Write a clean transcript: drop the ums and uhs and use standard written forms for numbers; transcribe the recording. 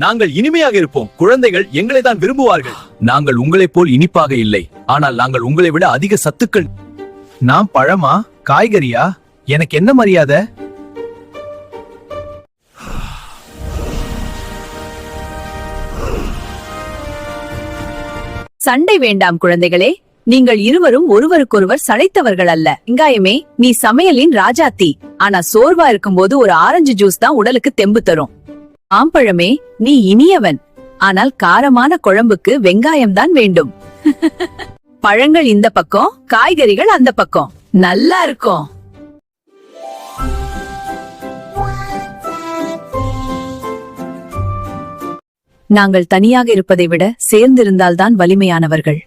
நாங்கள் இனிமையாக இருப்போம். குழந்தைகள் எங்களை தான் விரும்புவார்கள். நாங்கள் உங்களைப் போல் இனிப்பாக இல்லை, ஆனால் நாங்கள் உங்களை விட அதிக சத்துக்கள். நான் பழமா காய்கறியா? எனக்கு என்ன மரியாதை? சண்டை வேண்டாம் குழந்தைகளே. நீங்கள் இருவரும் ஒருவருக்கொருவர் சளைத்தவர்கள் அல்ல. வெங்காயமே, நீ சமையலின் ராஜாத்தி. ஆனா சோர்வா இருக்கும்போது ஒரு ஆரஞ்சு ஜூஸ் தான் உடலுக்கு தெம்பு தரும். ஆம்பழமே, நீ இனியவன். ஆனால் காரமான குழம்புக்கு வெங்காயம் தான் வேண்டும். பழங்கள் இந்த பக்கம், காய்கறிகள் அந்த பக்கம். நல்லா இருக்கும். நாங்கள் தனியாக இருப்பதை விட சேர்ந்திருந்தால்தான் வலிமையானவர்கள்.